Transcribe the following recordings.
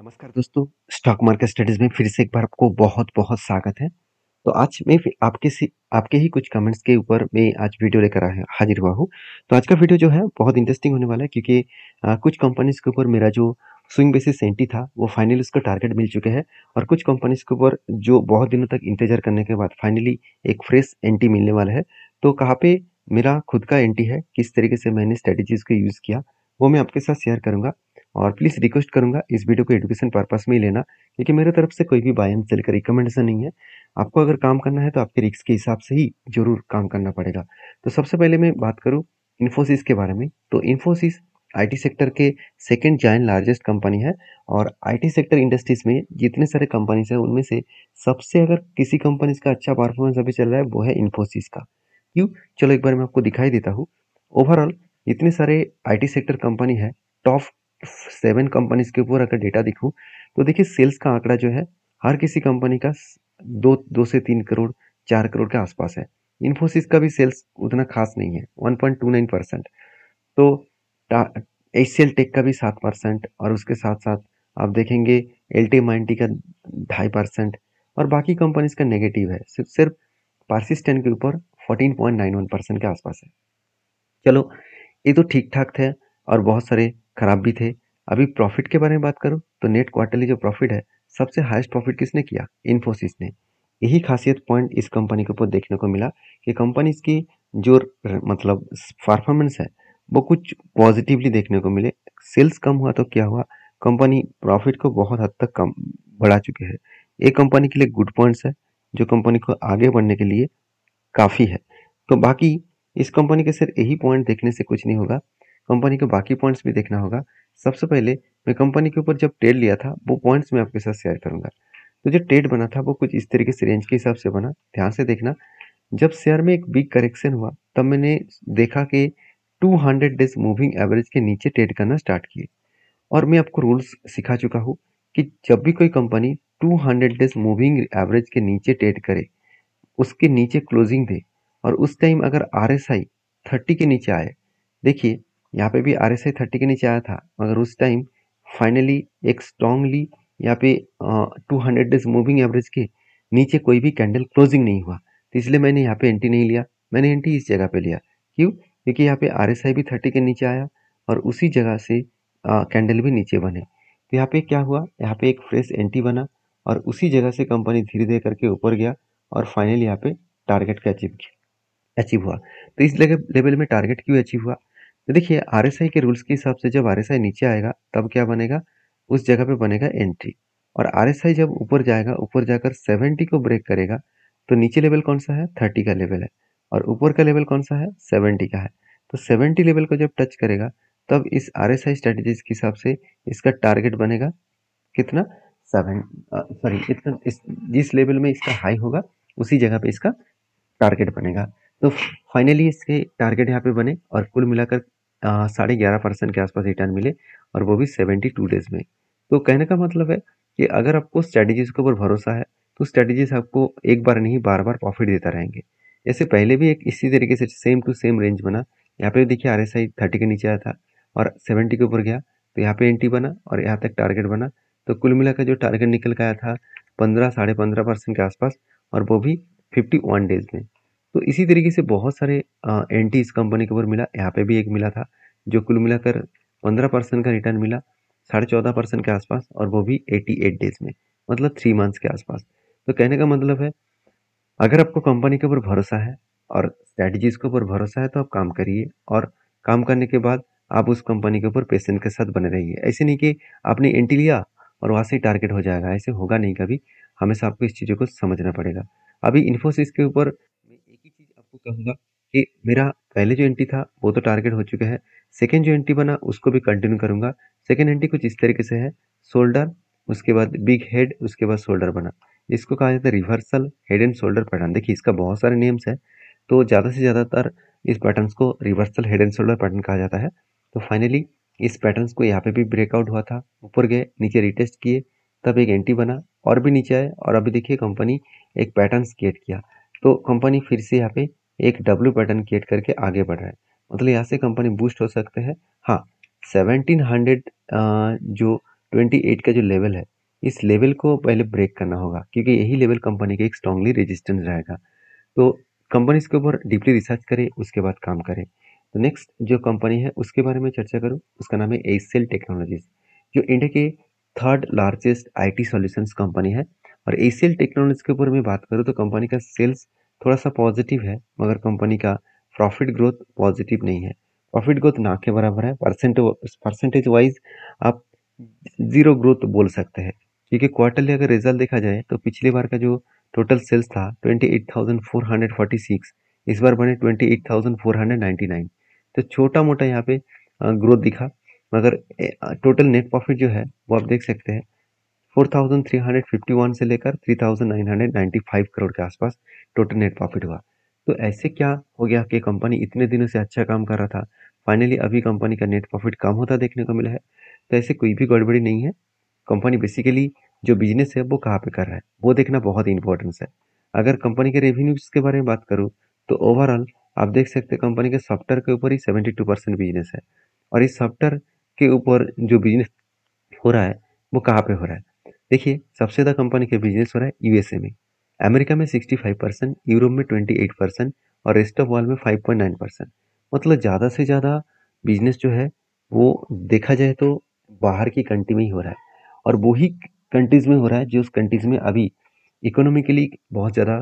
नमस्कार दोस्तों, stock market studies में फिर से एक बार आपको बहुत-बहुत स्वागत है। तो आज मैं फिर आपके ही कुछ कमेंट्स के ऊपर मैं आज वीडियो लेकर हाजिर हुआ हूँ। तो आज का वीडियो जो है बहुत इंटरेस्टिंग होने वाला है क्योंकि कुछ कंपनीज़ के ऊपर मेरा जो स्विंग बेसिस एंट्री था वो फाइनली उसका टारगेट मिल चुके हैं और कुछ कंपनीज़ के ऊपर जो बहुत दिनों तक इंतज़ार करने के बाद फाइनली एक फ्रेश एंट्री मिलने वाला है। तो कहाँ पे मेरा खुद का एंट्री है, किस तरीके से मैंने स्ट्रैटेजीज़ को यूज़ किया, वो मैं आपके साथ शेयर करूँगा। और प्लीज़ रिक्वेस्ट करूँगा इस वीडियो को एजुकेशन पर्पस में ही लेना क्योंकि मेरे तरफ से कोई भी बाय एंड सेल का रिकमेंडेशन नहीं है। आपको अगर काम करना है तो आपके रिस्क के हिसाब से ही ज़रूर काम करना पड़ेगा। तो सबसे पहले मैं बात करूँ इन्फोसिस के बारे में, तो इन्फोसिस आईटी सेक्टर के सेकंड जायंट लार्जेस्ट कंपनी है और आईटी सेक्टर इंडस्ट्रीज में जितने सारे कंपनीज हैं उनमें से सबसे अगर किसी कंपनीज का अच्छा परफॉर्मेंस अभी चल रहा है वो है इन्फोसिस का। क्यों? चलो एक बार मैं आपको दिखाई देता हूँ। ओवरऑल इतने सारे आईटी सेक्टर कंपनी है, टॉप 7 कंपनीज के ऊपर अगर डेटा दिखूं तो देखिए सेल्स का आंकड़ा जो है हर किसी कंपनी का दो से 3 करोड़ 4 करोड़ के आसपास है। इन्फोसिस का भी सेल्स उतना खास नहीं है, 1.29%। तो एचसीएल टेक का भी 7% और उसके साथ साथ आप देखेंगे एलटी माइंटी का 2.5% और बाकी कंपनीज का नेगेटिव है। सिर्फ पार्सिस्टेंट के ऊपर 14.91% के आसपास है। चलो ये तो ठीक ठाक थे और बहुत सारे खराब भी थे। अभी प्रॉफिट के बारे में बात करूं तो नेट क्वार्टरली जो प्रॉफिट है सबसे हाईएस्ट प्रॉफिट किसने किया? इन्फोसिस ने। यही खासियत पॉइंट इस कंपनी के ऊपर देखने को मिला कि कंपनी की जो मतलब परफॉर्मेंस है वो कुछ पॉजिटिवली देखने को मिले। सेल्स कम हुआ तो क्या हुआ, कंपनी प्रॉफिट को बहुत हद तक कम बढ़ा चुके हैं। ये कंपनी के लिए गुड पॉइंट्स है जो कंपनी को आगे बढ़ने के लिए काफ़ी है। तो बाकी इस कंपनी के सिर्फ यही पॉइंट देखने से कुछ नहीं होगा, कंपनी के बाकी पॉइंट्स भी देखना होगा। सबसे पहले मैं कंपनी के ऊपर जब ट्रेड लिया था वो पॉइंट्स मैं आपके साथ शेयर करूंगा। तो जो ट्रेड बना था वो कुछ इस तरीके से रेंज के हिसाब से बना। ध्यान से देखना, जब शेयर में एक बिग करेक्शन हुआ तब मैंने देखा कि 200 डेज मूविंग एवरेज के नीचे ट्रेड करना स्टार्ट किए और मैं आपको रूल्स सिखा चुका हूँ कि जब भी कोई कंपनी 200 डेज मूविंग एवरेज के नीचे ट्रेड करे, उसके नीचे क्लोजिंग दे और उस टाइम अगर RSI 30 के नीचे आए, देखिए यहाँ पे भी RSI 30 के नीचे आया था मगर उस टाइम फाइनली एक स्ट्रांगली यहाँ पे 200 डेज मूविंग एवरेज के नीचे कोई भी कैंडल क्लोजिंग नहीं हुआ, तो इसलिए मैंने यहाँ पे एंट्री नहीं लिया। मैंने एंट्री इस जगह पे लिया। क्यों? क्योंकि यहाँ पे RSI भी 30 के नीचे आया और उसी जगह से कैंडल भी नीचे बने। तो यहाँ पे क्या हुआ, यहाँ पे एक फ्रेश एंट्री बना और उसी जगह से कंपनी धीरे धीरे करके ऊपर गया और फाइनली यहाँ पे टारगेट का अचीव हुआ। तो इस लेवल में टारगेट क्यों अचीव हुआ? तो देखिए RSI के रूल्स के हिसाब से जब RSI नीचे आएगा तब क्या बनेगा, उस जगह पे बनेगा एंट्री। और RSI जब ऊपर जाएगा, ऊपर जाकर 70 को ब्रेक करेगा तो नीचे लेवल कौन सा है? 30 का लेवल है और ऊपर का लेवल कौन सा है? 70 का है। तो 70 लेवल को जब टच करेगा तब इस RSI स्ट्रेटेजीज के हिसाब से इसका टारगेट बनेगा कितना? सॉरी, इतना जिस लेवल में इसका हाई होगा उसी जगह पे इसका टारगेट बनेगा। तो फाइनली इसके टारगेट यहाँ पे बने और कुल मिलाकर 11.5% के आसपास रिटर्न मिले और वो भी 72 डेज में। तो कहने का मतलब है कि अगर आपको स्ट्रेटेजीज के ऊपर भरोसा है तो स्ट्रेटेजीज आपको एक बार नहीं बार बार प्रॉफिट देता रहेंगे। जैसे पहले भी एक इसी तरीके से सेम टू सेम रेंज बना। यहाँ पे देखिए RSI 30 के नीचे आया था और 70 के ऊपर गया तो यहाँ पे एंट्री बना और यहाँ तक टारगेट बना। तो कुल मिलाकर जो टारगेट निकल के आया था 15-15.5% के आसपास और वो भी 51 डेज में। तो इसी तरीके से बहुत सारे एंट्री इस कंपनी के ऊपर मिला। यहाँ पे भी एक मिला था जो कुल मिलाकर 15% का रिटर्न मिला, 14.5% के आसपास और वो भी 88 डेज में, मतलब 3 मंथ्स के आसपास। तो कहने का मतलब है अगर आपको कंपनी के ऊपर भरोसा है और स्ट्रैटेजीज के ऊपर भरोसा है तो आप काम करिए और काम करने के बाद आप उस कंपनी के ऊपर पेशेंस के साथ बने रहिए। ऐसे नहीं कि आपने एंट्री लिया और वहाँ से टारगेट हो जाएगा, ऐसे होगा नहीं कभी। हमेशा आपको इस चीज़ों को समझना पड़ेगा। अभी इन्फोसिस के ऊपर मैं एक ही चीज़ आपको कहूँगा कि मेरा पहले जो एंट्री था वो तो टारगेट हो चुका है। सेकेंड जो एंट्री बना उसको भी कंटिन्यू करूँगा। सेकेंड एंट्री कुछ इस तरीके से है, शोल्डर, उसके बाद बिग हेड, उसके बाद शोल्डर बना। इसको कहा जाता है reversal head and shoulder pattern. देखिए इसका बहुत सारे नेम्स है, तो ज़्यादा से ज़्यादातर इस पैटर्न्स को reversal head and shoulder pattern कहा जाता है। तो फाइनली इस पैटर्न्स को यहाँ पे भी ब्रेकआउट हुआ था, ऊपर गए, नीचे रिटेस्ट किए, तब एक एंट्री बना और भी नीचे आए और अभी देखिए कंपनी एक पैटर्न क्रिएट किया। तो कंपनी फिर से यहाँ पे एक डब्ल्यू पैटर्न क्रिएट करके आगे बढ़ रहा है, मतलब यहाँ से कंपनी बूस्ट हो सकते हैं। हाँ, 1700 जो 28 का जो लेवल है, इस लेवल को पहले ब्रेक करना होगा, क्योंकि यही लेवल कंपनी का एक स्ट्रांगली रेजिस्टेंस रहेगा। तो कंपनी इसके ऊपर डीपली रिसर्च करे, उसके बाद काम करे। तो नेक्स्ट जो कंपनी है उसके बारे में चर्चा करूँ, उसका नाम है एचसीएल टेक्नोलॉजीज, जो इंडिया के third largest IT solutions company है। और एचसीएल टेक्नोलॉजीज के ऊपर मैं बात करूँ तो कंपनी का सेल्स थोड़ा सा पॉजिटिव है, मगर कंपनी का प्रॉफिट ग्रोथ पॉजिटिव नहीं है। प्रॉफिट ग्रोथ ना के बराबर है, परसेंटेज वाइज आप जीरो ग्रोथ बोल सकते हैं, क्योंकि क्वार्टरली अगर रिजल्ट देखा जाए तो पिछली बार का जो टोटल सेल्स था 28,446, इस बार बने 28,499। तो छोटा मोटा यहाँ पे ग्रोथ दिखा, मगर टोटल नेट प्रॉफिट जो है वो आप देख सकते हैं 4,351 से लेकर 3,995 करोड़ के आसपास टोटल नेट प्रॉफिट हुआ। तो ऐसे क्या हो गया कि कंपनी इतने दिनों से अच्छा काम कर रहा था, फाइनली अभी कंपनी का नेट प्रॉफिट कम होता देखने को मिला है। तो ऐसे कोई भी गड़बड़ी नहीं है, कंपनी बेसिकली जो बिजनेस है वो कहाँ पे कर रहा है वो देखना बहुत इंपॉर्टेंस है। अगर कंपनी के रेवेन्यूज के बारे में बात करूँ तो ओवरऑल आप देख सकते हैं कंपनी के सॉफ्टवेयर के ऊपर ही 72% बिजनेस है। और इस सॉफ्टवेयर के ऊपर जो बिजनेस हो रहा है वो कहाँ पे हो रहा है, देखिए सबसे ज़्यादा कंपनी के बिजनेस हो रहा है यूएसए में, अमेरिका में 65%, यूरोप में 28% और रेस्ट ऑफ वर्ल्ड में 5.9%। मतलब ज़्यादा से ज़्यादा बिजनेस जो है वो देखा जाए तो बाहर की कंट्री में ही हो रहा है। और वही कंट्रीज में हो रहा है जो उस कंट्रीज में अभी इकोनॉमिकली बहुत ज़्यादा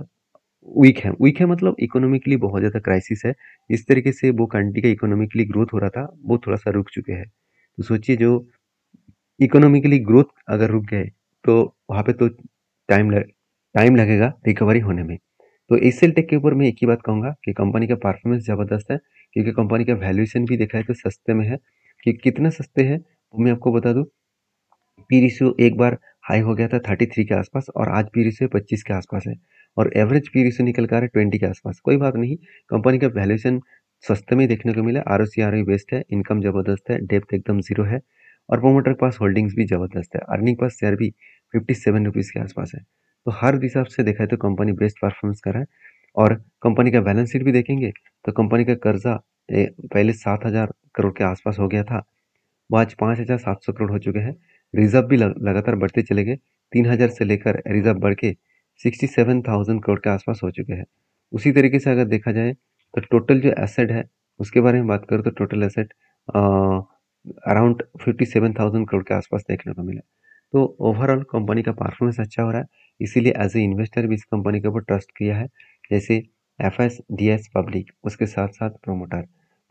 वीक है मतलब इकोनॉमिकली बहुत ज़्यादा क्राइसिस है। इस तरीके से वो कंट्री का इकोनॉमिकली ग्रोथ हो रहा था वो थोड़ा सा रुक चुके हैं। तो सोचिए जो इकोनॉमिकली ग्रोथ अगर रुक गए तो वहाँ पे तो टाइम लग टाइम लगेगा रिकवरी होने में। तो एशियल टेक के ऊपर मैं एक ही बात कहूँगा कि कंपनी का परफॉर्मेंस ज़बरदस्त है, क्योंकि कंपनी का वैल्यूएशन भी देखा है तो सस्ते में है। कि कितना सस्ते है वो मैं आपको बता दूँ, पी रेशियो एक बार हाई हो गया था 33 के आसपास और आज पी रेशियो 25 के आसपास है। और एवरेज पी रेशियो निकल कर है 20 के आसपास। कोई बात नहीं, कंपनी का वैल्यूएशन सस्ते में देखने को मिला, R O C R O best है, इनकम जबरदस्त है, डेप्थ एकदम जीरो है और प्रोमोटर के पास होल्डिंग्स भी जबरदस्त है, अर्निंग पर शेयर भी 57 रुपीज़ के आसपास है। तो हर हिसाब से देखा है तो कंपनी बेस्ट परफॉर्मेंस कर रहा है। और कंपनी का बैलेंस शीट भी देखेंगे तो कंपनी का कर्जा पहले 7,000 करोड़ के आसपास हो गया था, वो आज 5,700 करोड़ हो चुके हैं। रिजर्व भी लगातार बढ़ते चले गए, 3,000 से लेकर रिजर्व बढ़ के 67,000 करोड़ के आसपास हो चुके हैं। उसी तरीके से अगर देखा जाए तो टोटल जो एसेट है उसके बारे में बात करूँ तो टोटल एसेट अराउंड 57,000 करोड़ के आसपास देखने को मिला। तो ओवरऑल कंपनी का परफॉर्मेंस अच्छा हो रहा है, इसीलिए एज ए इन्वेस्टर भी इस कंपनी के ऊपर ट्रस्ट किया है। जैसे F S D S public, उसके साथ साथ प्रोमोटर,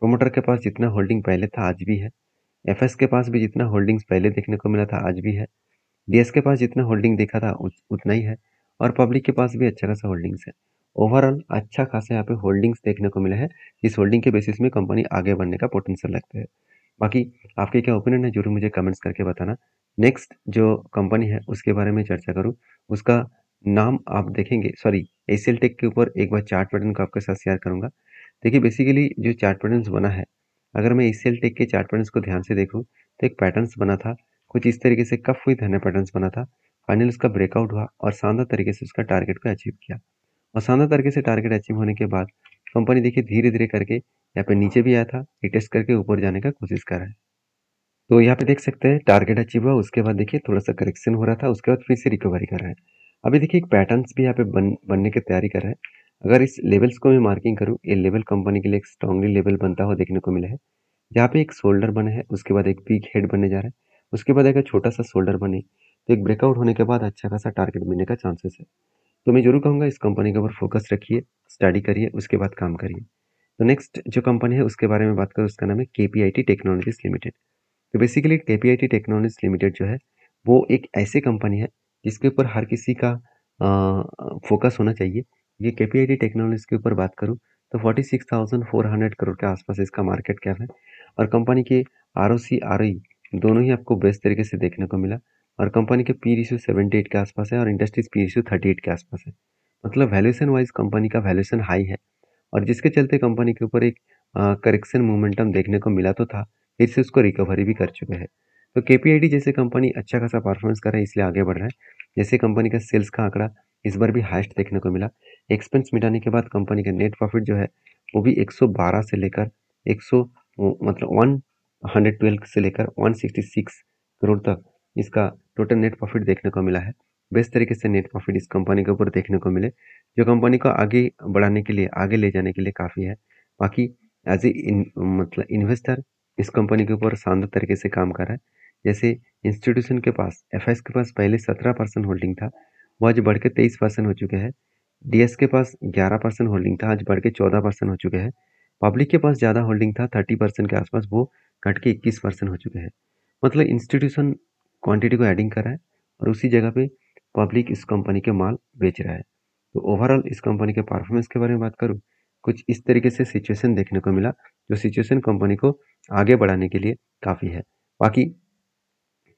प्रोमोटर के पास जितना होल्डिंग पहले था आज भी है, एफएस के पास भी जितना होल्डिंग्स पहले देखने को मिला था आज भी है, डीएस के पास जितना होल्डिंग देखा था उतना ही है और पब्लिक के पास भी अच्छा खासा होल्डिंग्स है। ओवरऑल अच्छा खासा यहाँ पे होल्डिंग्स देखने को मिला है, इस होल्डिंग के बेसिस में कंपनी आगे बढ़ने का पोटेंशियल लगता है। बाकी आपके क्या ओपिनियन है जरूर मुझे कमेंट्स करके बताना। नेक्स्ट जो कंपनी है उसके बारे में चर्चा करूँ, उसका नाम आप देखेंगे, सॉरी एशियल टेक के ऊपर एक बार चार्ट पैटर्न को आपके साथ शेयर करूंगा। देखिए बेसिकली जो चार्ट पैटर्न्स बना है, अगर मैं एशियल टेक के चार्ट पैटर्न्स को ध्यान से देखूं तो एक पैटर्न्स बना था कुछ इस तरीके से, कफ विद हैंड पैटर्न्स बना था। फाइनल उसका ब्रेकआउट हुआ और शानदार तरीके से उसका टारगेट को अचीव किया। और शानदार तरीके से टारगेट अचीव होने के बाद कंपनी देखिए धीरे धीरे करके यहाँ पे नीचे भी आया था, टेस्ट करके ऊपर जाने का कोशिश कर रहा है। तो यहाँ पे देख सकते हैं टारगेट अचीव हुआ, उसके बाद देखिए थोड़ा सा करेक्शन हो रहा था, उसके बाद फिर से रिकवरी कर रहा है। अभी देखिए एक पैटर्न्स भी यहाँ पे बनने की तैयारी कर रहा है। अगर इस लेवल्स को मैं मार्किंग करूँ, ये लेवल कंपनी के लिए एक स्ट्रांगली लेवल बनता हुआ देखने को मिला है। जहाँ पे एक शोल्डर बना है, उसके बाद एक पीक हेड बनने जा रहा है, उसके बाद अगर छोटा सा शोल्डर बने तो एक ब्रेकआउट होने के बाद अच्छा खासा टारगेट मिलने का चांसेस है। तो मैं जरूर कहूँगा इस कंपनी के ऊपर फोकस रखिए, स्टडी करिए, उसके बाद काम करिए। तो नेक्स्ट जो कंपनी है उसके बारे में बात करूँ, उसका नाम है केपीआईटी टेक्नोलॉजीज लिमिटेड। तो बेसिकली केपीआईटी टेक्नोलॉजीज लिमिटेड जो है वो एक ऐसी कंपनी है जिसके ऊपर हर किसी का फोकस होना चाहिए। ये केपीआईटी टेक्नोलॉजीज के ऊपर बात करूँ तो 46,400 करोड़ के आसपास इसका मार्केट कैप है और कंपनी के आर ओ सी आर ओ दोनों ही आपको बेस्ट तरीके से देखने को मिला। और कंपनी के पी रेशियो 78 के आसपास है और इंडस्ट्रीज पी रेशियो 38 के आसपास है। मतलब वैल्यूएशन वाइज कंपनी का वैल्यूएशन हाई है और जिसके चलते कंपनी के ऊपर एक करेक्शन मोमेंटम देखने को मिला तो था, फिर से उसको रिकवरी भी कर चुके हैं। तो केपीआईटी जैसे कंपनी अच्छा खासा परफॉर्मेंस कर रहा है इसलिए आगे बढ़ रहा है। जैसे कंपनी का सेल्स का आंकड़ा इस बार भी हाईएस्ट देखने को मिला, एक्सपेंस मिटाने के बाद कंपनी का नेट प्रॉफिट जो है वो भी 112 से लेकर 100 मतलब 112 से लेकर 166 करोड़ तक इसका टोटल नेट प्रॉफिट देखने को मिला है। बेस्ट तरीके से नेट प्रॉफिट इस कंपनी के ऊपर देखने को मिले, जो कंपनी को आगे बढ़ाने के लिए, आगे ले जाने के लिए काफ़ी है। बाकी एज़ ए मतलब इन्वेस्टर इस कंपनी के ऊपर शानदार तरीके से काम कर रहा है। जैसे इंस्टीट्यूशन के पास, एफआईएस के पास पहले 17% होल्डिंग था, वो आज बढ़ के 23% हो चुके हैं। डीएस के पास 11% होल्डिंग था, आज बढ़ के 14% हो चुके हैं। पब्लिक के पास ज़्यादा होल्डिंग था, 30% के आसपास, वो घट के 21% हो चुके हैं। मतलब इंस्टीट्यूशन क्वांटिटी को एडिंग कर रहा है और उसी जगह पे पब्लिक इस कंपनी के माल बेच रहा है। तो ओवरऑल इस कंपनी के परफॉर्मेंस के बारे में बात करूँ, कुछ इस तरीके से सिचुएशन देखने को मिला, जो सिचुएशन कंपनी को आगे बढ़ाने के लिए काफ़ी है। बाकी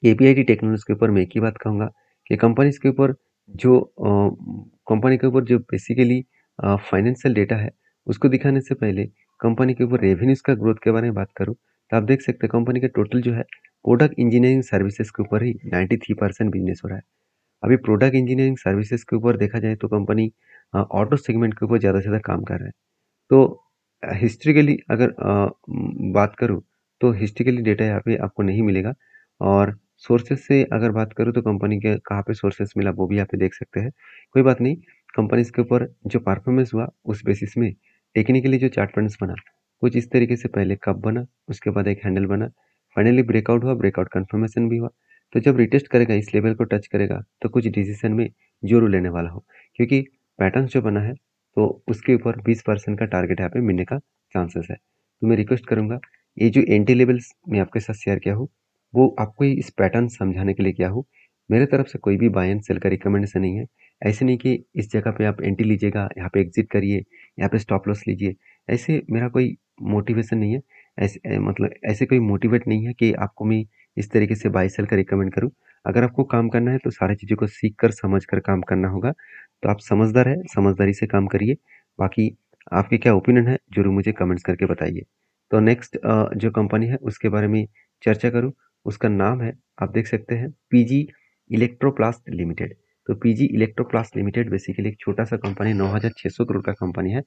केपीआईटी टेक्नोलॉजीज के ऊपर मैं एक ही बात कहूँगा कि कंपनीज के ऊपर जो कंपनी के ऊपर जो बेसिकली फाइनेंशियल डेटा है, उसको दिखाने से पहले कंपनी के ऊपर रेवेन्यूज का ग्रोथ के बारे में बात करूँ, तो आप देख सकते हैं कंपनी का टोटल जो है प्रोडक्ट इंजीनियरिंग सर्विसेज के ऊपर ही 93% बिजनेस हो रहा है। अभी प्रोडक्ट इंजीनियरिंग सर्विसेज के ऊपर देखा जाए तो कंपनी ऑटो सेगमेंट के ऊपर ज़्यादा से ज़्यादा काम कर रहा है। तो हिस्ट्रिकली अगर बात करूँ, तो हिस्ट्रिकली डेटा यहाँ पे आपको नहीं मिलेगा। और सोर्सेज से अगर बात करूँ तो कंपनी के कहाँ पे सोर्सेज मिला वो भी यहाँ पे देख सकते हैं। कोई बात नहीं, कंपनीज के ऊपर जो परफॉर्मेंस हुआ उस बेसिस में टेक्निकली जो चार्ट पैटर्न्स बना, कुछ इस तरीके से पहले कप बना, उसके बाद एक हैंडल बना, फाइनली ब्रेकआउट हुआ, ब्रेकआउट कन्फर्मेशन भी हुआ। तो जब रिटेस्ट करेगा, इस लेवल को टच करेगा, तो कुछ डिसीजन में ज़रूर लेने वाला हो, क्योंकि पैटर्न जो बना है तो उसके ऊपर 20% का टारगेट यहाँ पे मिलने का चांसेस है। तो मैं रिक्वेस्ट करूँगा, ये जो एंट्री लेवल्स मैं आपके साथ शेयर किया हूँ, वो आपको इस पैटर्न समझाने के लिए किया हूँ। मेरे तरफ से कोई भी बाय एंड सेल का रिकमेंडेशन नहीं है। ऐसे नहीं कि इस जगह पे आप एंट्री लीजिएगा, यहाँ पे एग्जिट करिए, यहाँ पे स्टॉप लॉस लीजिए। ऐसे मेरा कोई मोटिवेशन नहीं है। मतलब ऐसे कोई मोटिवेट नहीं है कि आपको मैं इस तरीके से बाय सेल का रिकमेंड करूँ। अगर आपको काम करना है तो सारी चीज़ों को सीख कर, समझ कर काम करना होगा। तो आप समझदार हैं, समझदारी से काम करिए। बाकी आपके क्या ओपिनियन है, ज़रूर मुझे कमेंट्स करके बताइए। तो नेक्स्ट जो कंपनी है उसके बारे में चर्चा करूँ, उसका नाम है, आप देख सकते हैं, पीजी इलेक्ट्रोप्लास्ट लिमिटेड। तो पीजी इलेक्ट्रोप्लास्ट लिमिटेड बेसिकली एक छोटा-सा कंपनी, 9,600 करोड़ का कंपनी है।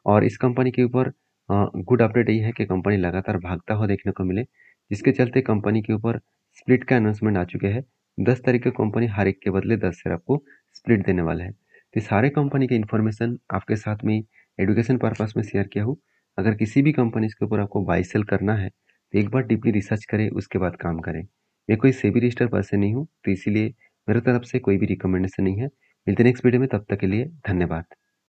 और इस कंपनी के ऊपर गुड अपडेट ये है कि कंपनी लगातार भागता हुआ देखने को मिले, जिसके चलते कंपनी के ऊपर स्प्लिट का अनाउंसमेंट आ चुके हैं। 10 तारीख को कंपनी हर एक के बदले 10 शेयर आपको स्प्लिट देने वाला है। तो सारे कंपनी के इन्फॉर्मेशन आपके साथ में एजुकेशन पर्पस में शेयर किया हूँ। अगर किसी भी कंपनी के ऊपर आपको बाय सेल करना है, तो एक बार डीपली रिसर्च करें, उसके बाद काम करें। मैं कोई सेबी रजिस्टर्ड पर्सन नहीं हूँ, तो इसीलिए मेरे तरफ से कोई भी रिकमेंडेशन नहीं है। मिलते हैं नेक्स्ट वीडियो में, तब तक के लिए धन्यवाद।